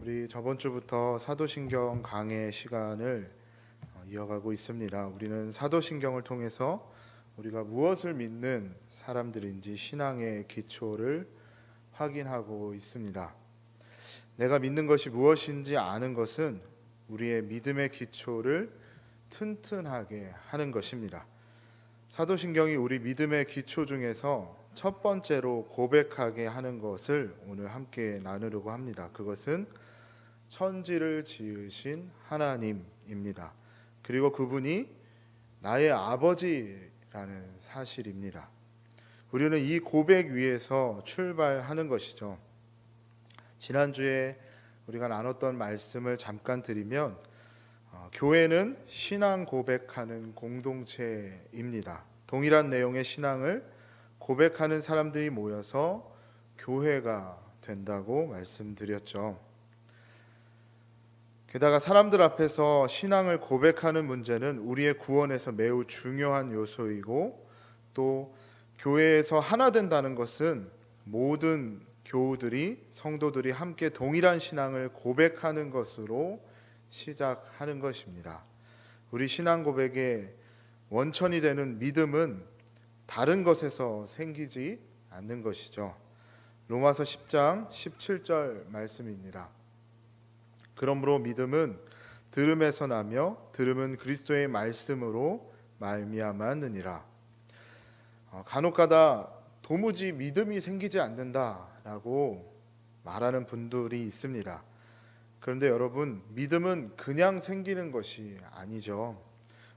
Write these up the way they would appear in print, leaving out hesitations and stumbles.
우리 저번 주부터 사도신경 강해 시간을 이어가고 있습니다. 우리는 사도신경을 통해서 우리가 무엇을 믿는 사람들인지 신앙의 기초를 확인하고 있습니다. 내가 믿는 것이 무엇인지 아는 것은 우리의 믿음의 기초를 튼튼하게 하는 것입니다. 사도신경이 우리 믿음의 기초 중에서 첫 번째로 고백하게 하는 것을 오늘 함께 나누려고 합니다. 그것은 천지를 지으신 하나님입니다. 그리고 그분이 나의 아버지라는 사실입니다. 우리는 이 고백 위에서 출발하는 것이죠. 지난주에 우리가 나눴던 말씀을 잠깐 드리면 교회는 신앙 고백하는 공동체입니다. 동일한 내용의 신앙을 고백하는 사람들이 모여서 교회가 된다고 말씀드렸죠. 게다가 사람들 앞에서 신앙을 고백하는 문제는 우리의 구원에서 매우 중요한 요소이고, 또 교회에서 하나 된다는 것은 모든 교우들이, 성도들이 함께 동일한 신앙을 고백하는 것으로 시작하는 것입니다. 우리 신앙 고백의 원천이 되는 믿음은 다른 것에서 생기지 않는 것이죠. 로마서 10장 17절 말씀입니다. 그러므로 믿음은 들음에서 나며 들음은 그리스도의 말씀으로 말미암았느니라. 간혹가다 도무지 믿음이 생기지 않는다라고 말하는 분들이 있습니다. 그런데 여러분, 믿음은 그냥 생기는 것이 아니죠.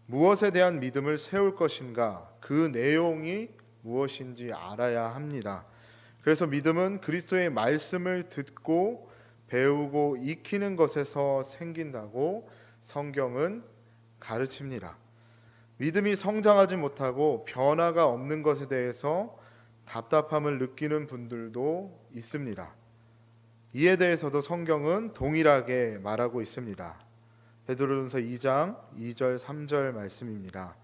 무엇에 대한 믿음을 세울 것인가, 그 내용이 무엇인지 알아야 합니다. 그래서 믿음은 그리스도의 말씀을 듣고 배우고 익히는 것에서 생긴다고 성경은 가르칩니다. 믿음이 성장하지 못하고 변화가 없는 것에 대해서 답답함을 느끼는 분들도 있습니다. 이에 대해서도 성경은 동일하게 말하고 있습니다. 베드로전서 2장 2절 3절 말씀입니다.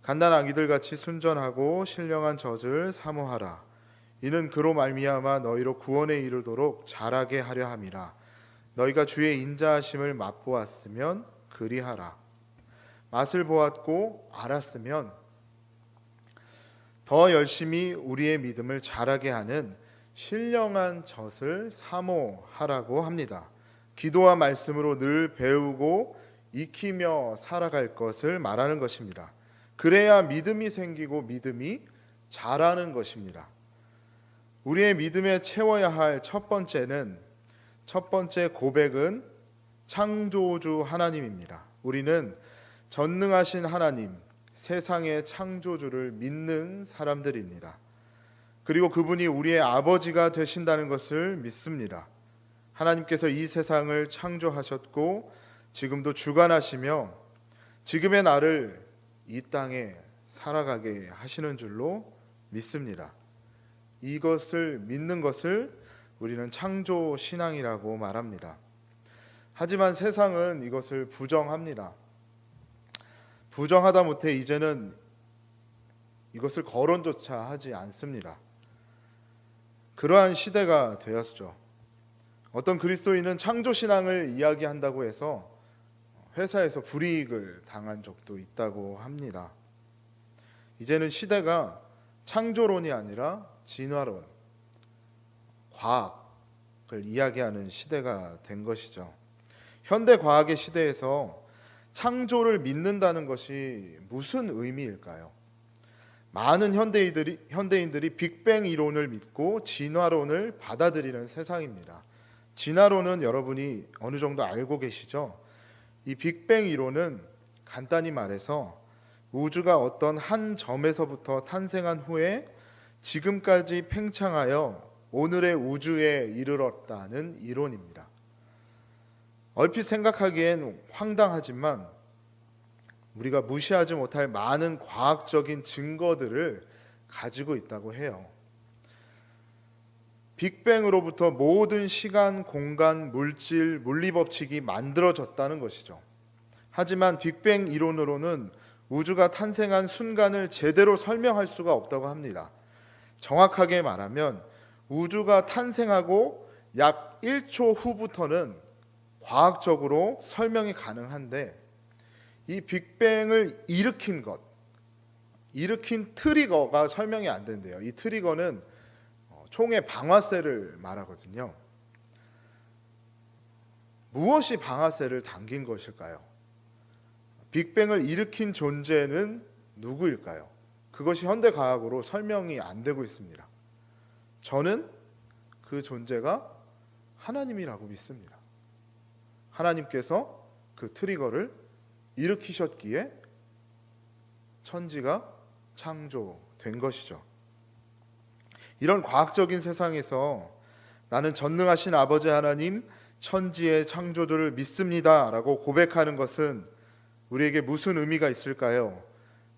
갓난 아기들 같이 순전하고 신령한 젖을 사모하라. 이는 그로 말미암아 너희로 구원에 이르도록 자라게 하려 함이라. 너희가 주의 인자하심을 맛보았으면 그리하라. 맛을 보았고 알았으면 더 열심히 우리의 믿음을 자라게 하는 신령한 젖을 사모하라고 합니다. 기도와 말씀으로 늘 배우고 익히며 살아갈 것을 말하는 것입니다. 그래야 믿음이 생기고 믿음이 자라는 것입니다. 우리의 믿음에 채워야 할 첫 번째 고백은 창조주 하나님입니다. 우리는 전능하신 하나님, 세상의 창조주를 믿는 사람들입니다. 그리고 그분이 우리의 아버지가 되신다는 것을 믿습니다. 하나님께서 이 세상을 창조하셨고 지금도 주관하시며 지금의 나를 이 땅에 살아가게 하시는 줄로 믿습니다. 이것을 믿는 것을 우리는 창조 신앙이라고 말합니다. 하지만 세상은 이것을 부정합니다. 부정하다 못해 이제는 이것을 거론조차 하지 않습니다. 그러한 시대가 되었죠. 어떤 그리스도인은 창조 신앙을 이야기한다고 해서 회사에서 불이익을 당한 적도 있다고 합니다. 이제는 시대가 창조론이 아니라 진화론, 과학을 이야기하는 시대가 된 것이죠. 현대 과학의 시대에서 창조를 믿는다는 것이 무슨 의미일까요? 많은 현대인들이 빅뱅 이론을 믿고 진화론을 받아들이는 세상입니다. 진화론은 여러분이 어느 정도 알고 계시죠? 이 빅뱅 이론은 간단히 말해서 우주가 어떤 한 점에서부터 탄생한 후에 지금까지 팽창하여 오늘의 우주에 이르렀다는 이론입니다. 얼핏 생각하기엔 황당하지만 우리가 무시하지 못할 많은 과학적인 증거들을 가지고 있다고 해요. 빅뱅으로부터 모든 시간, 공간, 물질, 물리법칙이 만들어졌다는 것이죠. 하지만 빅뱅 이론으로는 우주가 탄생한 순간을 제대로 설명할 수가 없다고 합니다. 정확하게 말하면 우주가 탄생하고 약 1초 후부터는 과학적으로 설명이 가능한데 이 빅뱅을 일으킨 트리거가 설명이 안 된대요. 이 트리거는 총의 방아쇠를 말하거든요. 무엇이 방아쇠를 당긴 것일까요? 빅뱅을 일으킨 존재는 누구일까요? 그것이 현대과학으로 설명이 안 되고 있습니다. 저는 그 존재가 하나님이라고 믿습니다. 하나님께서 그 트리거를 일으키셨기에 천지가 창조된 것이죠. 이런 과학적인 세상에서 나는 전능하신 아버지 하나님, 천지의 창조주를 믿습니다 라고 고백하는 것은 우리에게 무슨 의미가 있을까요?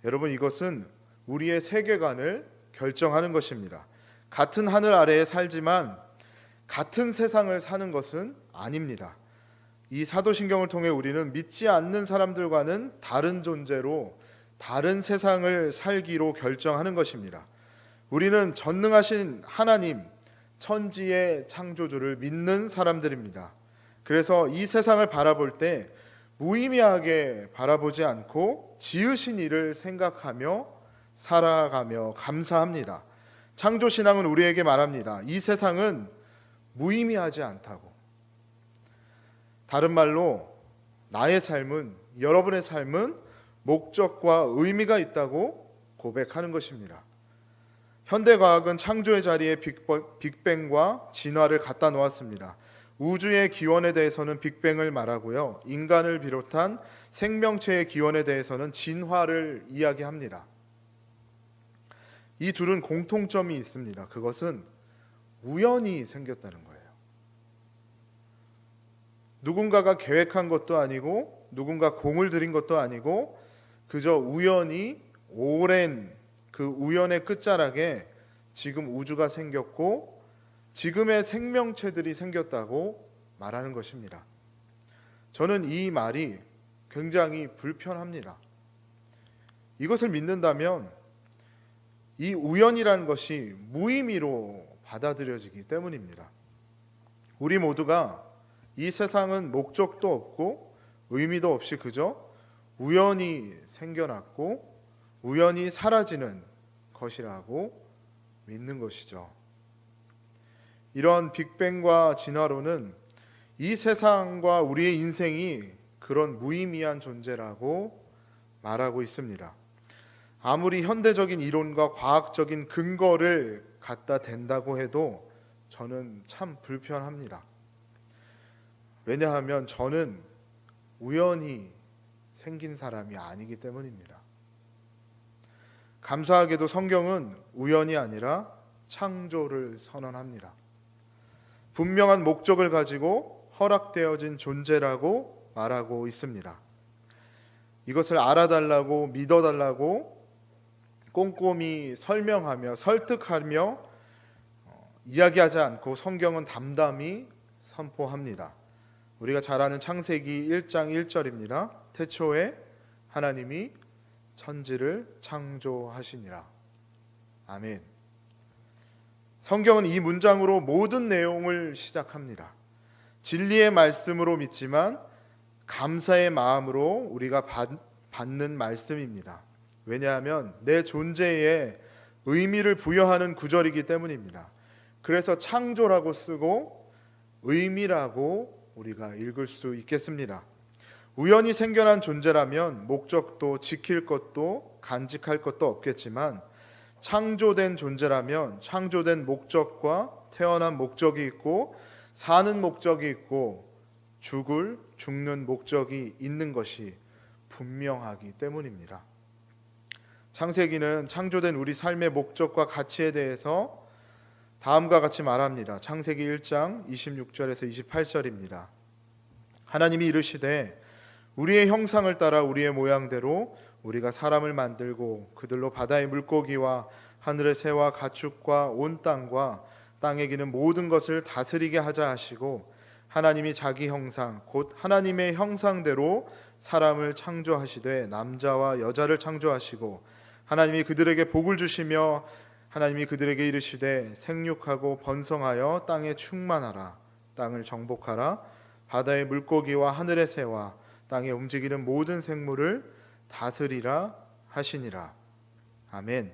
여러분, 이것은 우리의 세계관을 결정하는 것입니다. 같은 하늘 아래에 살지만 같은 세상을 사는 것은 아닙니다. 이 사도신경을 통해 우리는 믿지 않는 사람들과는 다른 존재로 다른 세상을 살기로 결정하는 것입니다. 우리는 전능하신 하나님, 천지의 창조주를 믿는 사람들입니다. 그래서 이 세상을 바라볼 때 무의미하게 바라보지 않고 지으신 이를 생각하며 살아가며 감사합니다. 창조신앙은 우리에게 말합니다. 이 세상은 무의미하지 않다고. 다른 말로 나의 삶은, 여러분의 삶은 목적과 의미가 있다고 고백하는 것입니다. 현대과학은 창조의 자리에 빅뱅과 진화를 갖다 놓았습니다. 우주의 기원에 대해서는 빅뱅을 말하고요, 인간을 비롯한 생명체의 기원에 대해서는 진화를 이야기합니다. 이 둘은 공통점이 있습니다. 그것은 우연히 생겼다는 거예요. 누군가가 계획한 것도 아니고 누군가 공을 들인 것도 아니고 그저 우연히 오랜 그 우연의 끝자락에 지금 우주가 생겼고 지금의 생명체들이 생겼다고 말하는 것입니다. 저는 이 말이 굉장히 불편합니다. 이것을 믿는다면 이 우연이라는 것이 무의미로 받아들여지기 때문입니다. 우리 모두가 이 세상은 목적도 없고 의미도 없이 그저 우연히 생겨났고 우연히 사라지는 것이라고 믿는 것이죠. 이런 빅뱅과 진화론은 이 세상과 우리의 인생이 그런 무의미한 존재라고 말하고 있습니다. 아무리 현대적인 이론과 과학적인 근거를 갖다 댄다고 해도 저는 참 불편합니다. 왜냐하면 저는 우연히 생긴 사람이 아니기 때문입니다. 감사하게도 성경은 우연이 아니라 창조를 선언합니다. 분명한 목적을 가지고 허락되어진 존재라고 말하고 있습니다. 이것을 알아달라고 믿어달라고 꼼꼼히 설명하며 설득하며 이야기하지 않고 성경은 담담히 선포합니다. 우리가 잘 아는 창세기 1장 1절입니다. 태초에 하나님이 천지를 창조하시니라. 아멘. 성경은 이 문장으로 모든 내용을 시작합니다. 진리의 말씀으로 믿지만 감사의 마음으로 우리가 받는 말씀입니다. 왜냐하면 내 존재에 의미를 부여하는 구절이기 때문입니다. 그래서 창조라고 쓰고 의미라고 우리가 읽을 수 있겠습니다. 우연히 생겨난 존재라면 목적도 지킬 것도 간직할 것도 없겠지만 창조된 존재라면 창조된 목적과 태어난 목적이 있고 사는 목적이 있고 죽는 목적이 있는 것이 분명하기 때문입니다. 창세기는 창조된 우리 삶의 목적과 가치에 대해서 다음과 같이 말합니다. 창세기 1장 26절에서 28절입니다. 하나님이 이르시되 우리의 형상을 따라 우리의 모양대로 우리가 사람을 만들고 그들로 바다의 물고기와 하늘의 새와 가축과 온 땅과 땅에 기는 모든 것을 다스리게 하자 하시고 하나님이 자기 형상 곧 하나님의 형상대로 사람을 창조하시되 남자와 여자를 창조하시고 하나님이 그들에게 복을 주시며 하나님이 그들에게 이르시되 생육하고 번성하여 땅에 충만하라 땅을 정복하라 바다의 물고기와 하늘의 새와 땅에 움직이는 모든 생물을 다스리라 하시니라. 아멘.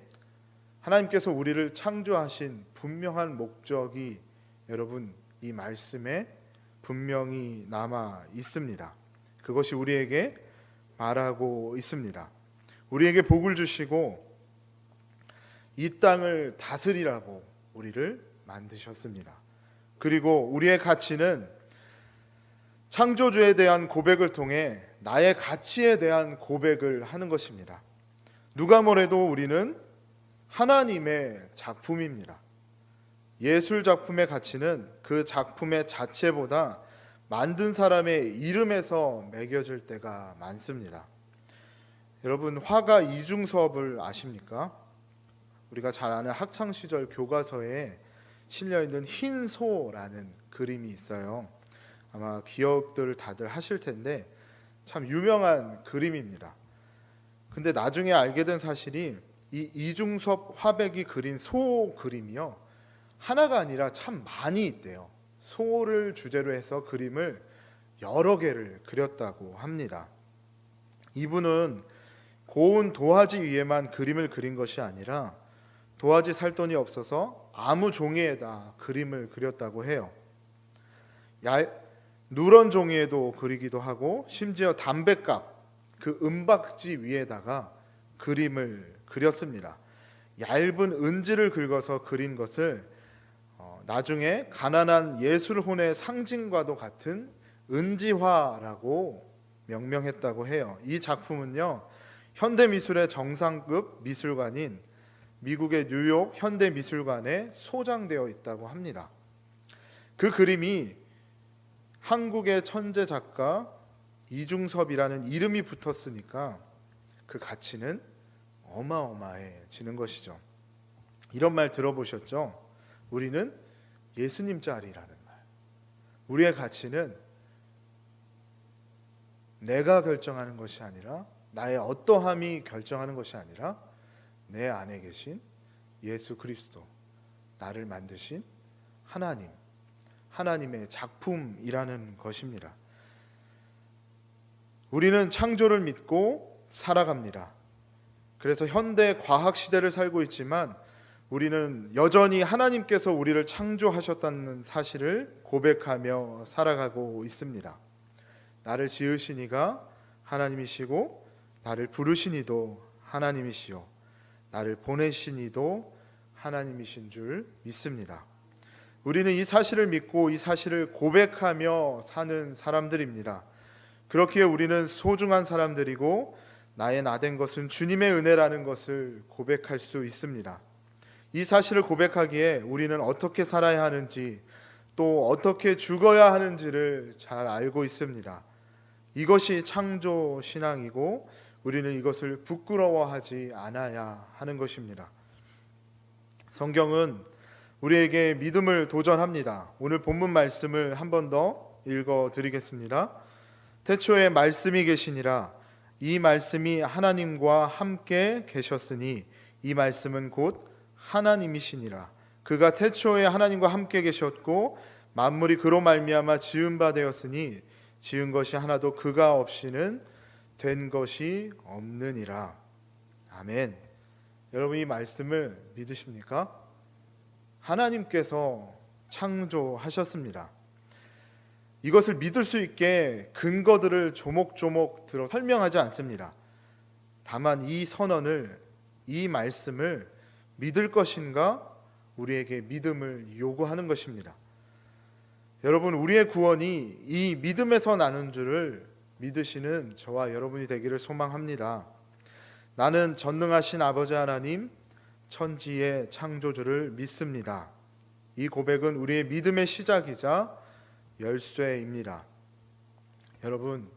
하나님께서 우리를 창조하신 분명한 목적이 여러분 이 말씀에 분명히 남아 있습니다. 그것이 우리에게 말하고 있습니다. 우리에게 복을 주시고 이 땅을 다스리라고 우리를 만드셨습니다. 그리고 우리의 가치는 창조주에 대한 고백을 통해 나의 가치에 대한 고백을 하는 것입니다. 누가 뭐래도 우리는 하나님의 작품입니다. 예술 작품의 가치는 그 작품의 자체보다 만든 사람의 이름에서 매겨질 때가 많습니다. 여러분, 화가 이중섭을 아십니까? 우리가 잘 아는 학창 시절 교과서에 실려 있는 흰 소라는 그림이 있어요. 아마 기억들 다들 하실 텐데 참 유명한 그림입니다. 근데 나중에 알게 된 사실이 이 이중섭 화백이 그린 소 그림이요, 하나가 아니라 참 많이 있대요. 소를 주제로 해서 그림을 여러 개를 그렸다고 합니다. 이분은 고운 도화지 위에만 그림을 그린 것이 아니라 도화지 살 돈이 없어서 아무 종이에다 그림을 그렸다고 해요. 누런 종이에도 그리기도 하고 심지어 담뱃갑 그 은박지 위에다가 그림을 그렸습니다. 얇은 은지를 긁어서 그린 것을 나중에 가난한 예술혼의 상징과도 같은 은지화라고 명명했다고 해요. 이 작품은요, 현대미술의 정상급 미술관인 미국의 뉴욕 현대미술관에 소장되어 있다고 합니다. 그 그림이 한국의 천재 작가 이중섭이라는 이름이 붙었으니까 그 가치는 어마어마해지는 것이죠. 이런 말 들어보셨죠? 우리는 예수님 짤이라는 말. 우리의 가치는 내가 결정하는 것이 아니라, 나의 어떠함이 결정하는 것이 아니라 내 안에 계신 예수 그리스도, 나를 만드신 하나님, 하나님의 작품이라는 것입니다. 우리는 창조를 믿고 살아갑니다. 그래서 현대 과학 시대를 살고 있지만 우리는 여전히 하나님께서 우리를 창조하셨다는 사실을 고백하며 살아가고 있습니다. 나를 지으신 이가 하나님이시고 나를 부르신 이도 하나님이시요 나를 보내신 이도 하나님이신 줄 믿습니다. 우리는 이 사실을 믿고 이 사실을 고백하며 사는 사람들입니다. 그렇기에 우리는 소중한 사람들이고 나의 나된 것은 주님의 은혜라는 것을 고백할 수 있습니다. 이 사실을 고백하기에 우리는 어떻게 살아야 하는지, 또 어떻게 죽어야 하는지를 잘 알고 있습니다. 이것이 창조 신앙이고 우리는 이것을 부끄러워하지 않아야 하는 것입니다. 성경은 우리에게 믿음을 도전합니다. 오늘 본문 말씀을 한 번 더 읽어 드리겠습니다. 태초에 말씀이 계시니라. 이 말씀이 하나님과 함께 계셨으니 이 말씀은 곧 하나님이시니라. 그가 태초에 하나님과 함께 계셨고 만물이 그로 말미암아 지은 바 되었으니 지은 것이 하나도 그가 없이는 된 것이 없느니라. 아멘. 여러분, 이 말씀을 믿으십니까? 하나님께서 창조하셨습니다. 이것을 믿을 수 있게 근거들을 조목조목 들어 설명하지 않습니다. 다만 이 선언을, 이 말씀을 믿을 것인가 우리에게 믿음을 요구하는 것입니다. 여러분, 우리의 구원이 이 믿음에서 나는 줄을 믿으시는 저와 여러분이 되기를 소망합니다. 나는 전능하신 아버지 하나님, 천지의 창조주를 믿습니다. 이 고백은 우리의 믿음의 시작이자 열쇠입니다. 여러분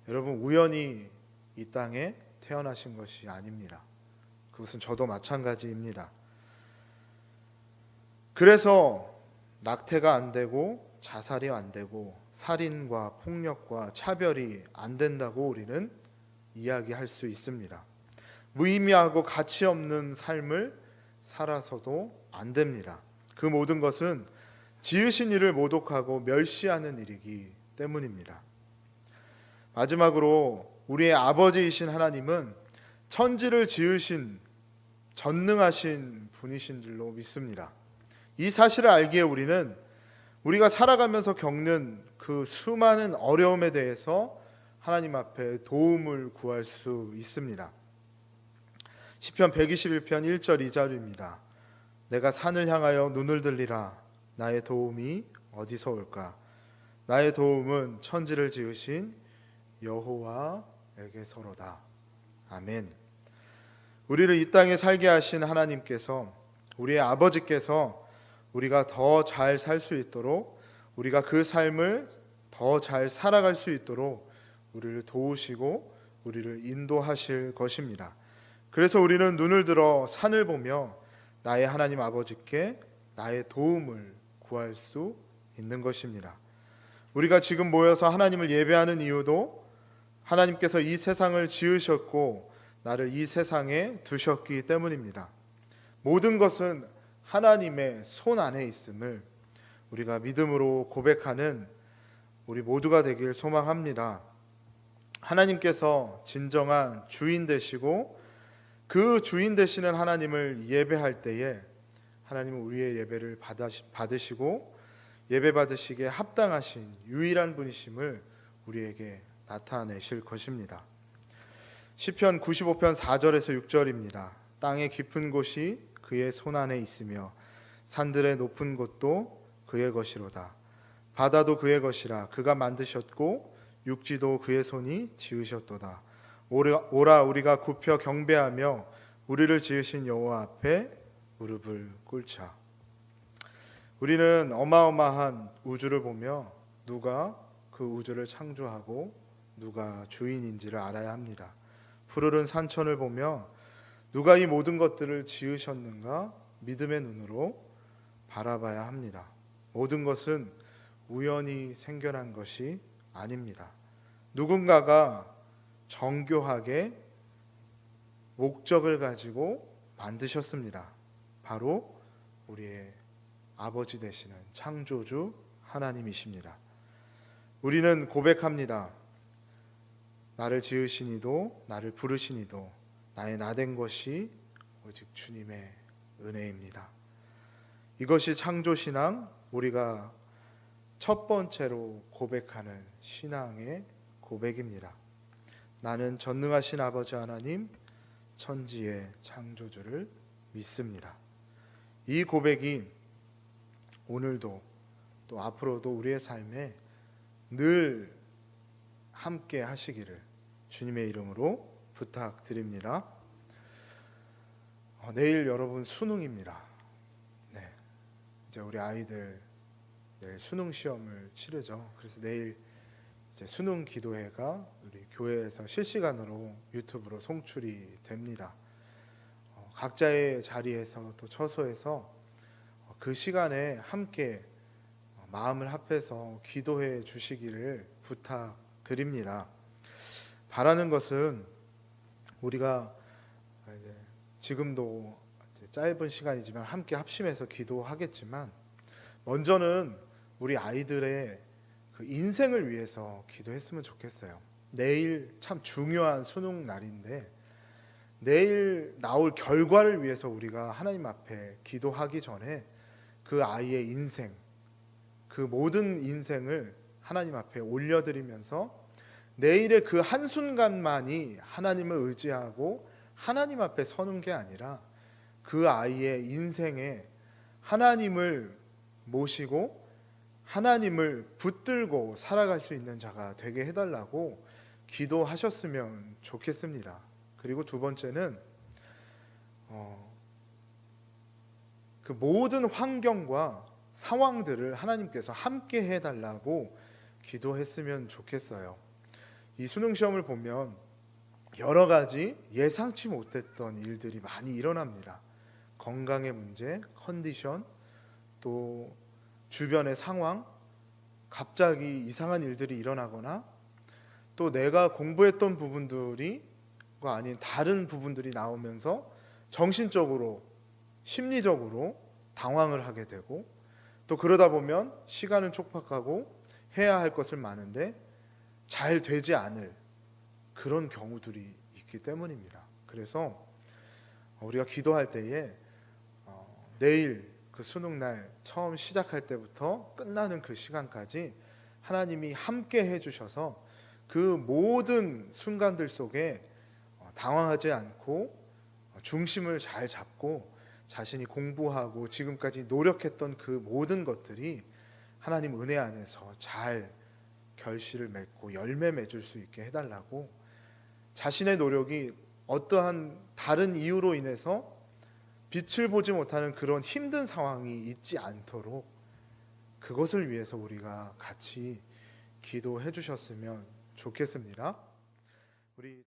우연히 이 땅에 태어나신 것이 아닙니다. 그것은 저도 마찬가지입니다. 그래서 낙태가 안 되고 자살이 안 되고 살인과 폭력과 차별이 안 된다고 우리는 이야기할 수 있습니다. 무의미하고 가치 없는 삶을 살아서도 안 됩니다. 그 모든 것은 지으신 이를 모독하고 멸시하는 일이기 때문입니다. 마지막으로 우리의 아버지이신 하나님은 천지를 지으신 전능하신 분이신 줄로 믿습니다. 이 사실을 알기에 우리는 우리가 살아가면서 겪는 그 수많은 어려움에 대해서 하나님 앞에 도움을 구할 수 있습니다. 시편 121편 1절 2절입니다. 내가 산을 향하여 눈을 들리라. 나의 도움이 어디서 올까? 나의 도움은 천지를 지으신 여호와에게서로다. 아멘. 우리를 이 땅에 살게 하신 하나님께서, 우리의 아버지께서 우리가 더 잘 살 수 있도록, 우리가 그 삶을 더 잘 살아갈 수 있도록 우리를 도우시고 우리를 인도하실 것입니다. 그래서 우리는 눈을 들어 산을 보며 나의 하나님 아버지께 나의 도움을 구할 수 있는 것입니다. 우리가 지금 모여서 하나님을 예배하는 이유도 하나님께서 이 세상을 지으셨고 나를 이 세상에 두셨기 때문입니다. 모든 것은 하나님의 손 안에 있음을 우리가 믿음으로 고백하는 우리 모두가 되길 소망합니다. 하나님께서 진정한 주인 되시고 그 주인 되시는 하나님을 예배할 때에 하나님은 우리의 예배를 받으시고 예배 받으시기에 합당하신 유일한 분이심을 우리에게 나타내실 것입니다. 시편 95편 4절에서 6절입니다. 땅의 깊은 곳이 그의 손 안에 있으며 산들의 높은 곳도 그의 것이로다. 바다도 그의 것이라. 그가 만드셨고 육지도 그의 손이 지으셨도다. 오라 우리가 굽혀 경배하며 우리를 지으신 여호와 앞에 무릎을 꿇자. 우리는 어마어마한 우주를 보며 누가 그 우주를 창조하고 누가 주인인지를 알아야 합니다. 푸르른 산천을 보며 누가 이 모든 것들을 지으셨는가 믿음의 눈으로 바라봐야 합니다. 모든 것은 우연히 생겨난 것이 아닙니다. 누군가가 정교하게 목적을 가지고 만드셨습니다. 바로 우리의 아버지 되시는 창조주 하나님이십니다. 우리는 고백합니다. 나를 지으신 이도 나를 부르신 이도 나의 나된 것이 오직 주님의 은혜입니다. 이것이 창조신앙, 우리가 첫 번째로 고백하는 신앙의 고백입니다. 나는 전능하신 아버지 하나님, 천지의 창조주를 믿습니다. 이 고백이 오늘도 또 앞으로도 우리의 삶에 늘 함께 하시기를 주님의 이름으로 부탁드립니다. 내일 여러분 수능입니다. 네, 이제 우리 아이들 내일 수능 시험을 치르죠. 그래서 내일 이제 수능 기도회가 우리 교회에서 실시간으로 유튜브로 송출이 됩니다. 각자의 자리에서 또 처소에서 그 시간에 함께 마음을 합해서 기도해 주시기를 부탁드립니다. 바라는 것은 우리가 이제 지금도 이제 짧은 시간이지만 함께 합심해서 기도하겠지만 먼저는 우리 아이들의 그 인생을 위해서 기도했으면 좋겠어요. 내일 참 중요한 수능 날인데 내일 나올 결과를 위해서 우리가 하나님 앞에 기도하기 전에 그 아이의 인생, 그 모든 인생을 하나님 앞에 올려드리면서 내일의 그 한순간만이 하나님을 의지하고 하나님 앞에 서는 게 아니라 그 아이의 인생에 하나님을 모시고 하나님을 붙들고 살아갈 수 있는 자가 되게 해달라고 기도하셨으면 좋겠습니다. 그리고 두 번째는 그 모든 환경과 상황들을 하나님께서 함께 해달라고 기도했으면 좋겠어요. 이 수능 시험을 보면 여러 가지 예상치 못했던 일들이 많이 일어납니다. 건강의 문제, 컨디션, 또 주변의 상황, 갑자기 이상한 일들이 일어나거나 또 내가 공부했던 부분들이 아닌 다른 부분들이 나오면서 정신적으로, 심리적으로 당황을 하게 되고 또 그러다 보면 시간은 촉박하고 해야 할 것을 많은데 잘 되지 않을 그런 경우들이 있기 때문입니다. 그래서 우리가 기도할 때에 내일 그 수능날 처음 시작할 때부터 끝나는 그 시간까지 하나님이 함께 해주셔서 그 모든 순간들 속에 당황하지 않고 중심을 잘 잡고 자신이 공부하고 지금까지 노력했던 그 모든 것들이 하나님 은혜 안에서 잘 결실을 맺고 열매 맺을 수 있게 해달라고, 자신의 노력이 어떠한 다른 이유로 인해서 빛을 보지 못하는 그런 힘든 상황이 있지 않도록 그것을 위해서 우리가 같이 기도해 주셨으면 좋겠습니다. 우리